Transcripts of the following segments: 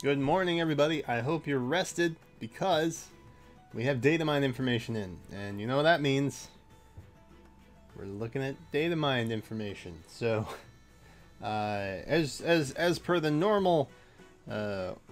Good morning, everybody. I hope you're rested because we have data mine information in. And you know what that means? We're looking at data mined information. So, as per the normal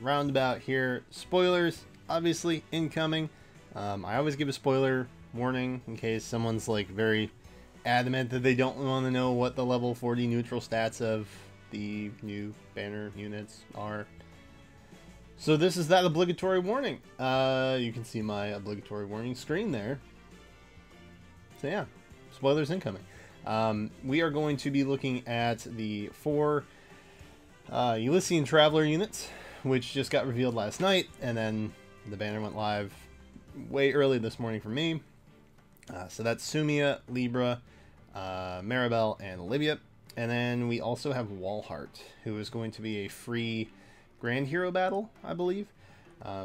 roundabout here, spoilers, obviously, incoming. I always give a spoiler warning in case someone's like very adamant that they don't want to know what the level 40 neutral stats of the new banner units are. So this is that obligatory warning. You can see my obligatory warning screen there. So yeah, spoilers incoming. We are going to be looking at the 4 Ylissean Traveler units, which just got revealed last night, and then the banner went live way early this morning for me. So that's Samia, Libra, Maribel, and Olivia. And then we also have Wallheart, who is going to be a free Grand Hero battle, I believe.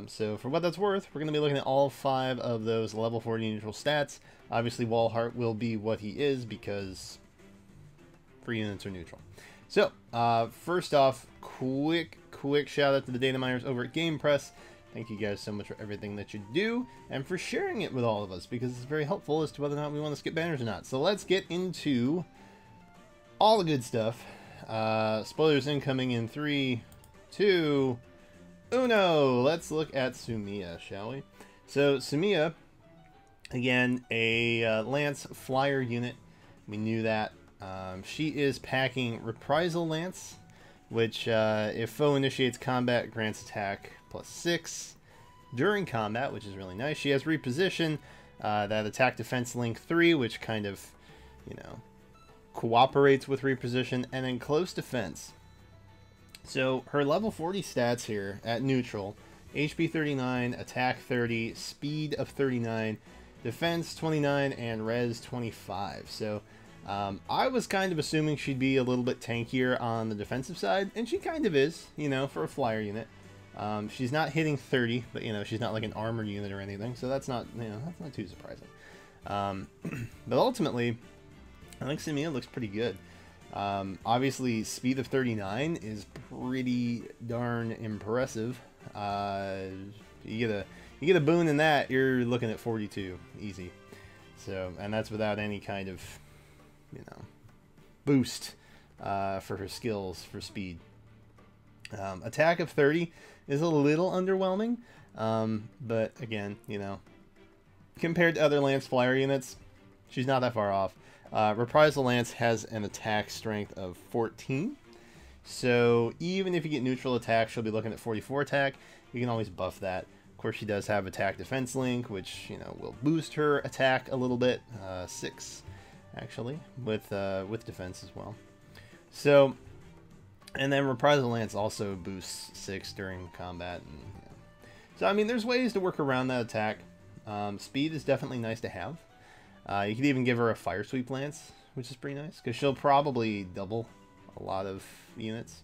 So for what that's worth, we're going to be looking at all 5 of those level 40 neutral stats. Obviously, Wallheart will be what he is because free units are neutral. So, first off, quick shout out to the data miners over at Game Press. Thank you guys so much for everything that you do and for sharing it with all of us because it's very helpful as to whether or not we want to skip banners or not. So let's get into all the good stuff. Spoilers incoming in 3, 2, 1. Let's look at Samia, shall we? So Samia, again, a Lance Flyer unit. We knew that. She is packing Reprisal Lance, which if foe initiates combat, grants attack +6 during combat, which is really nice. She has Reposition, that attack defense link 3, which kind of, you know, cooperates with Reposition, and then Close Defense. So her level 40 stats here at neutral: HP 39, attack 30, speed of 39, defense 29, and res 25. So I was kind of assuming she'd be a little bit tankier on the defensive side, and she kind of is, you know, for a flyer unit. She's not hitting 30, but, you know, she's not like an armored unit or anything, so that's not, you know, that's not too surprising. But ultimately, I think Samia looks pretty good. Obviously, speed of 39 is pretty darn impressive. You get a boon in that, you're looking at 42 easy. So, and that's without any kind of, you know, boost for her skills for speed. Attack of 30 is a little underwhelming, but again, you know, compared to other Lance Flyer units, she's not that far off. Reprisal Lance has an attack strength of 14, so even if you get neutral attack, she'll be looking at 44 attack. You can always buff that. Of course, she does have attack defense link, which, you know, will boost her attack a little bit, 6 actually, with defense as well. So, and then Reprisal Lance also boosts 6 during combat. And, you know. So I mean, there's ways to work around that attack. Speed is definitely nice to have. You could even give her a Fire Sweep Lance, which is pretty nice, because she'll probably double a lot of units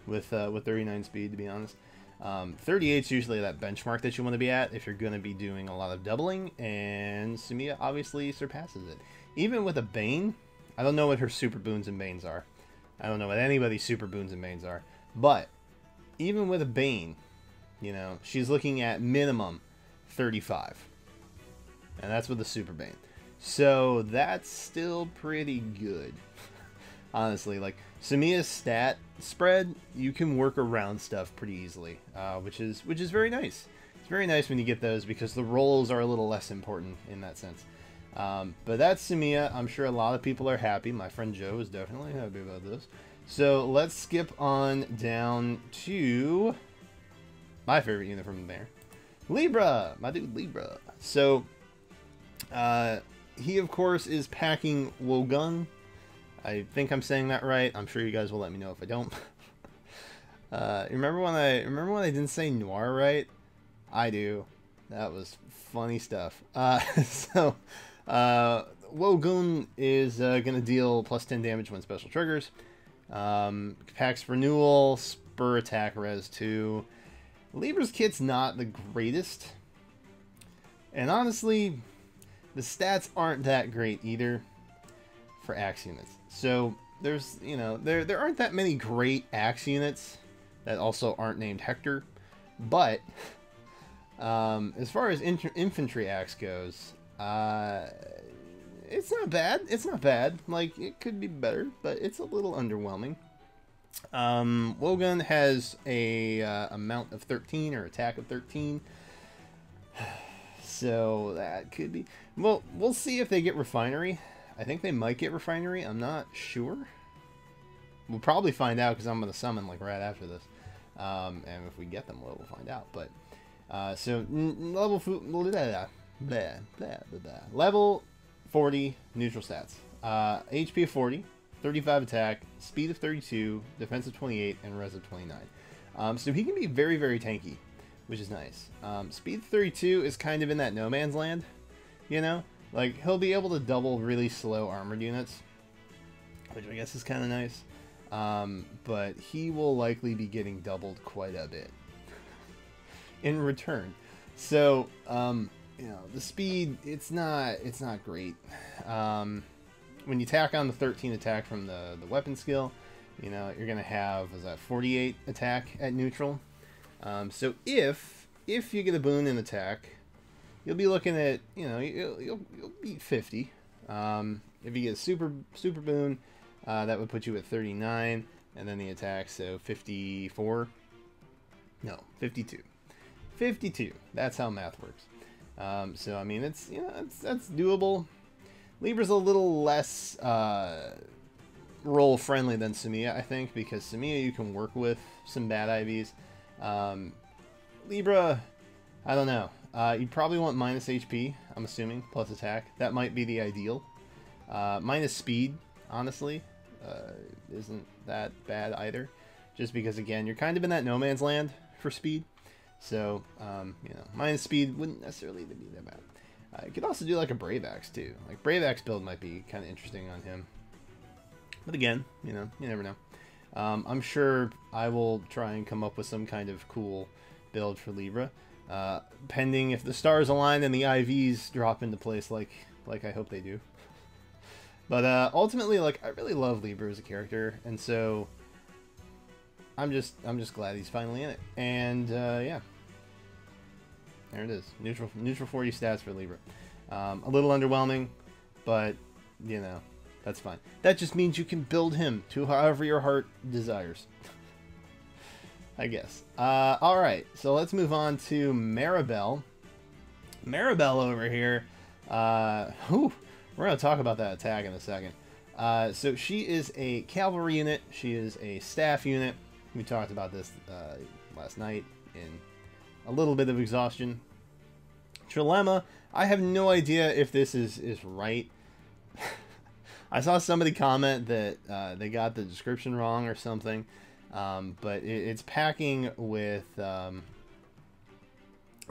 with 39 speed, to be honest. 38 is usually that benchmark that you want to be at if you're going to be doing a lot of doubling, and Samia obviously surpasses it. Even with a Bane, I don't know what her super boons and banes are. I don't know what anybody's super boons and banes are, but even with a Bane, you know, she's looking at minimum 35. And that's with the Super Bane. So that's still pretty good. Honestly, like Samia's stat spread, you can work around stuff pretty easily, which is very nice. It's very nice when you get those because the rolls are a little less important in that sense. But that's Samia. I'm sure a lot of people are happy. My friend Joe is definitely happy about this. So let's skip on down to my favorite unit from the banner, Libra, my dude Libra. So he, of course, is packing Wogun. I think I'm saying that right. I'm sure you guys will let me know if I don't. Remember when I didn't say Noir right? I do. That was funny stuff. So Wogun is going to deal +10 damage when special triggers. Packs Renewal, Spur Attack, Res 2. Libra's kit's not the greatest. And honestly, the stats aren't that great either for axe units. So there's, you know, there aren't that many great axe units that also aren't named Hector. But as far as infantry axe goes, it's not bad. It's not bad. Like, it could be better, but it's a little underwhelming. Wogun has a mount of 13 or attack of 13. So that could be... Well, we'll see if they get refinery. I think they might get refinery. I'm not sure. We'll probably find out because I'm going to summon like right after this. And if we get them, we'll find out. But so level 40 neutral stats. HP of 40, 35 attack, speed of 32, defense of 28, and res of 29. So he can be very, very tanky, which is nice. Speed 32 is kind of in that no man's land, you know? Like, he'll be able to double really slow armored units, which I guess is kind of nice. But he will likely be getting doubled quite a bit in return. So, you know, the speed, it's not great. When you tack on the 13 attack from the weapon skill, you know, you're going to have, is that 48 attack at neutral? So if you get a boon in attack, you'll be looking at, you know, you'll beat 50. If you get a super boon, that would put you at 39, and then the attack, so 54. No, 52. 52. That's how math works. So I mean, it's, you know, that's doable. Libra's a little less roll friendly than Samia, I think, because Samia you can work with some bad IVs. Libra, I don't know. You probably want minus HP, I'm assuming, plus attack. That might be the ideal. Minus speed, honestly, isn't that bad either. Just because, again, you're kind of in that no man's land for speed. So, you know, minus speed wouldn't necessarily be that bad. You could also do like a Brave Axe, too. Like, Brave Axe build might be kind of interesting on him. But again, you know, you never know. I'm sure I will try and come up with some kind of cool build for Libra. Pending if the stars align and the IVs drop into place like I hope they do. But ultimately, like, I really love Libra as a character, and so I'm just glad he's finally in it. And yeah, there it is. Neutral 40 stats for Libra. A little underwhelming, but you know, that's fine. That just means you can build him to however your heart desires. I guess. All right, so let's move on to Maribel. Maribel over here. We're going to talk about that attack in a second. So she is a cavalry unit. She is a staff unit. We talked about this last night in a little bit of exhaustion. Trilemma, I have no idea if this is right. I saw somebody comment that they got the description wrong or something. But it's packing with an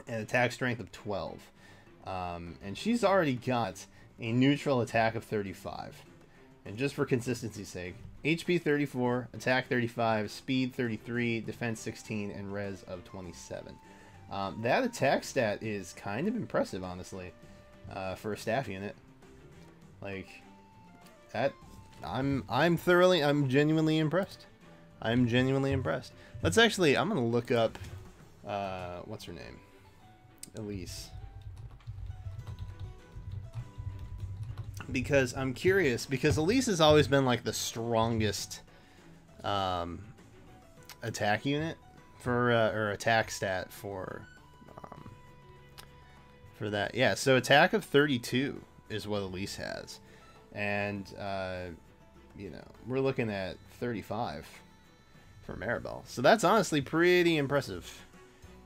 attack strength of 12. And she's already got a neutral attack of 35. And just for consistency's sake, HP 34, attack 35, speed 33, defense 16, and res of 27. That attack stat is kind of impressive, honestly, for a staff unit. Like, that, I'm genuinely impressed. I'm genuinely impressed. I'm going to look up, what's her name? Elise. Because I'm curious, because Elise has always been like the strongest attack unit for, or attack stat for that. Yeah, so attack of 32 is what Elise has. And, you know, we're looking at 35 for Maribel. So that's honestly pretty impressive.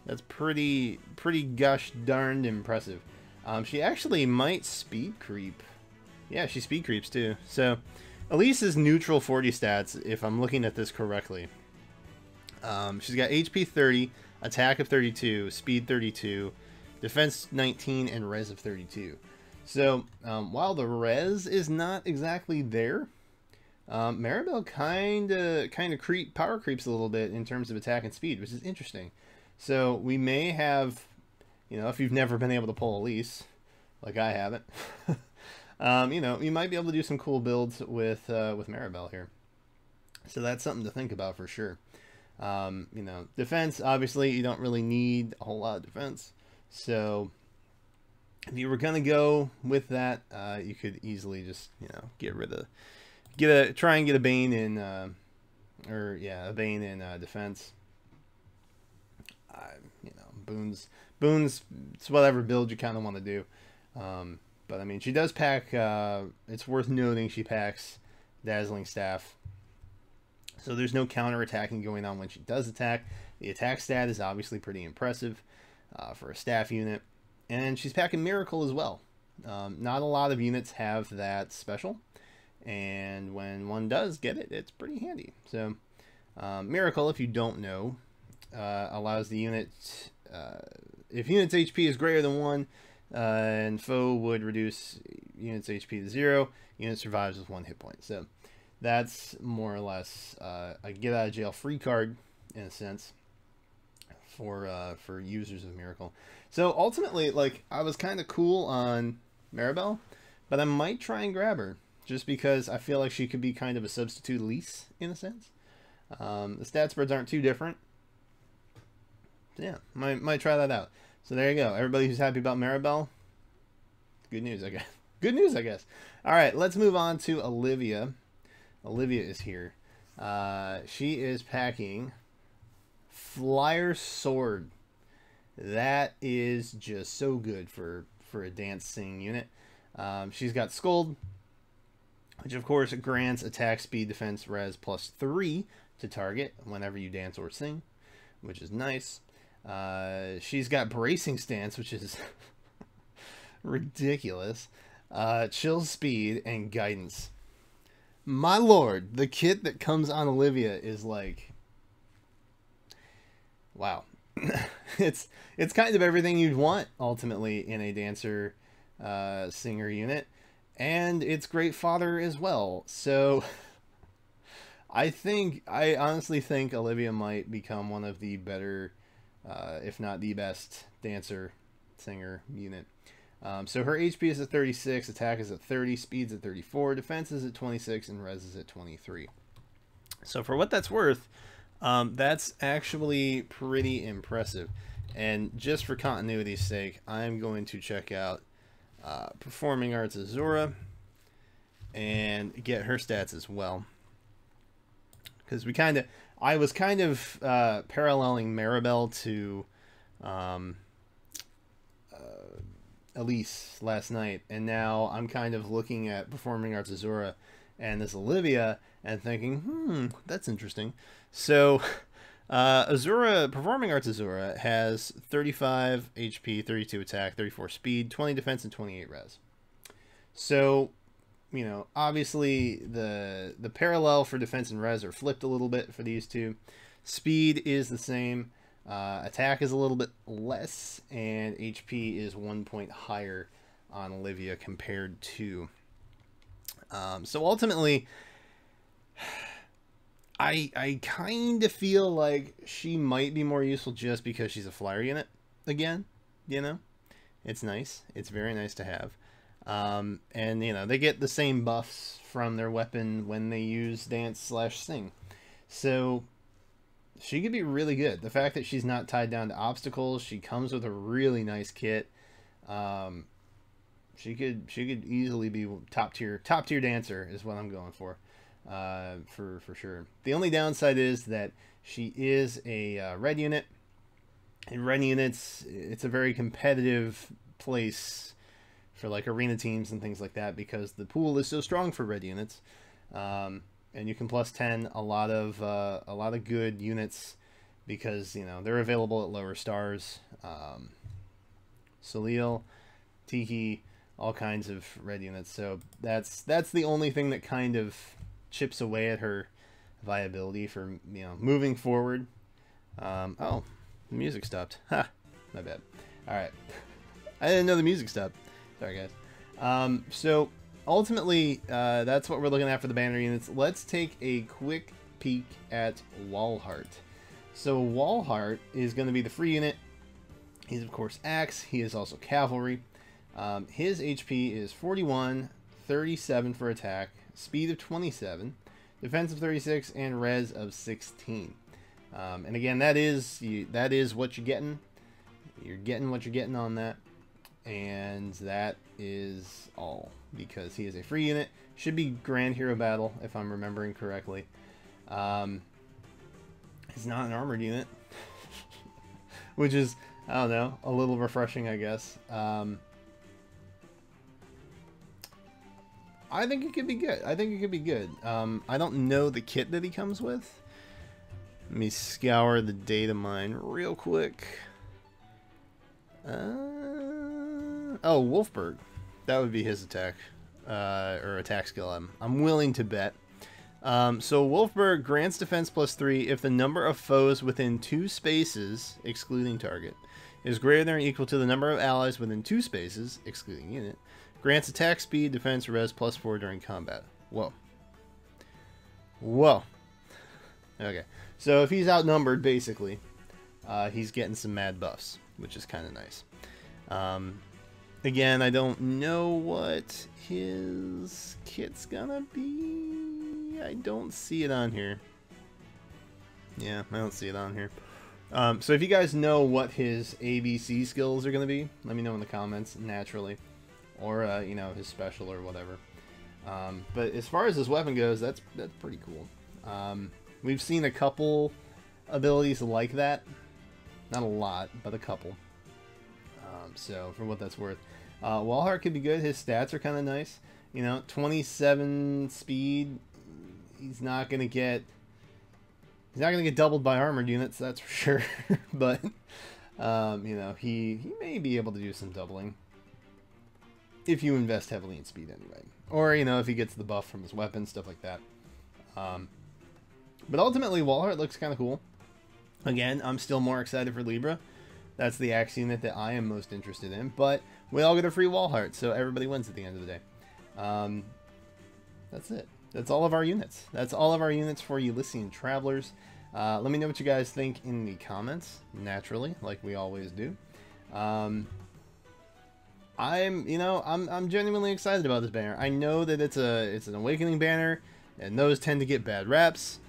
That's pretty gosh darned impressive. She actually might speed creep. Yeah, she speed creeps too. So Elise's neutral 40 stats, if I'm looking at this correctly. She's got HP 30, attack of 32, speed 32, defense 19, and res of 32. So while the res is not exactly there, Maribel kind of power creeps a little bit in terms of attack and speed, which is interesting. So we may have, you know, if you've never been able to pull Elise, like I haven't, you know, you might be able to do some cool builds with Maribel here. So that's something to think about for sure. You know, defense, obviously, you don't really need a whole lot of defense. So if you were going to go with that, you could easily just, you know, try and get a Bane in, a Bane in defense. You know, boons, it's whatever build you kind of want to do. But I mean, she does pack, it's worth noting she packs Dazzling Staff. So there's no counter attacking going on when she does attack. The attack stat is obviously pretty impressive for a staff unit. And she's packing Miracle as well. Not a lot of units have that special. And when one does get it, it's pretty handy. So Miracle, if you don't know, allows the unit, if unit's HP is greater than 1, and foe would reduce unit's HP to 0, unit survives with 1 hit point. So that's more or less a get out of jail free card in a sense for users of Miracle. So ultimately, like, I was kind of cool on Maribel, but I might try and grab her just because I feel like she could be kind of a substitute Elise in a sense. The stat spreads aren't too different. So yeah, might try that out. So there you go. Everybody who's happy about Maribel, good news, I guess. Good news, I guess. All right, let's move on to Olivia. Olivia is here. She is packing Flyer Sword. That is just so good for a dancing unit. She's got Scold, which of course grants attack, speed, defense, res +3 to target whenever you dance or sing, which is nice. She's got Bracing Stance, which is ridiculous. Chill Speed and Guidance. My lord, the kit that comes on Olivia is like, wow. it's kind of everything you'd want ultimately in a dancer singer unit, and it's great fodder as well. So I honestly think Olivia might become one of the better, if not the best dancer singer unit. So her HP is at 36, attack is at 30, speed's at 34, defense is at 26, and res is at 23. So for what that's worth, that's actually pretty impressive. And just for continuity's sake, I'm going to check out Performing Arts Azura and get her stats as well. Because I was kind of paralleling Maribel to Elise last night, and now I'm kind of looking at Performing Arts Azura and this Olivia and thinking, that's interesting. So Performing Arts Azura has 35 HP, 32 attack, 34 speed, 20 defense, and 28 res. So, you know, obviously the parallel for defense and res are flipped a little bit for these two. Speed is the same. Attack is a little bit less, and HP is 1 point higher on Olivia compared to. So ultimately, I kind of feel like she might be more useful just because she's a flyer unit again. You know, it's nice. It's very nice to have. And you know, they get the same buffs from their weapon when they use dance/sing. So she could be really good. The fact that she's not tied down to obstacles, she comes with a really nice kit. She could easily be top tier dancer is what I'm going for sure. The only downside is that she is a red unit. In red units, it's a very competitive place for like arena teams and things like that because the pool is so strong for red units. And you can +10 a lot of good units because, you know, they're available at lower stars. Salil, Tiki, all kinds of red units. So that's the only thing that kind of chips away at her viability for, you know, moving forward. Oh, the music stopped. Ha, my bad. All right, I didn't know the music stopped. Sorry, guys. So ultimately, that's what we're looking at for the banner units. Let's take a quick peek at Wallheart. So Wallheart is going to be the free unit. He's of course Axe. He is also cavalry. His HP is 41, 37 for attack, speed of 27, defense of 36, and res of 16. And again, that is what you're getting. You're getting what you're getting on that. And that is all, because he is a free unit. Should be Grand Hero Battle, if I'm remembering correctly. He's not an armored unit, which is, I don't know, a little refreshing, I guess. I think it could be good. I think it could be good. I don't know the kit that he comes with. Let me scour the data mine real quick. Oh, Wolfberg. That would be his attack. Or attack skill. I'm willing to bet. So Wolfberg grants defense +3 if the number of foes within 2 spaces, excluding target, is greater than or equal to the number of allies within 2 spaces, excluding unit. Grants attack speed, defense, res +4 during combat. Whoa. Whoa. Okay. So if he's outnumbered, basically, he's getting some mad buffs, which is kind of nice. Again, I don't know what his kit's gonna be. I don't see it on here. Yeah, I don't see it on here. So if you guys know what his ABC skills are gonna be, let me know in the comments, naturally. Or, you know, his special or whatever. But as far as his weapon goes, that's pretty cool. We've seen a couple abilities like that. Not a lot, but a couple. So, for what that's worth. Wallheart could be good. His stats are kind of nice. You know, 27 speed. He's not going to get doubled by armored units, that's for sure. But, you know, he may be able to do some doubling. If you invest heavily in speed anyway. Or, you know, if he gets the buff from his weapon, stuff like that. But ultimately, Wallheart looks kind of cool. Again, I'm still more excited for Libra. That's the axe unit that I am most interested in. But we all get a free Wallheart, so everybody wins at the end of the day. That's it. That's all of our units. That's all of our units for Ylissean Travelers. Let me know what you guys think in the comments, naturally, like we always do. I'm genuinely excited about this banner. I know that it's an Awakening banner, and those tend to get bad raps,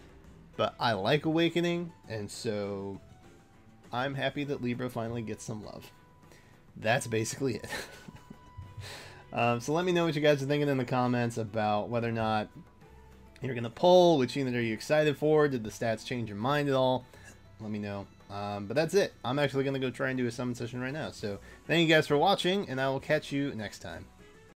but I like Awakening, and so I'm happy that Libra finally gets some love. That's basically it. So let me know what you guys are thinking in the comments about whether or not you're going to pull. Which unit are you excited for? Did the stats change your mind at all? Let me know. But that's it. I'm actually going to go try and do a summon session right now. So thank you guys for watching, and I will catch you next time.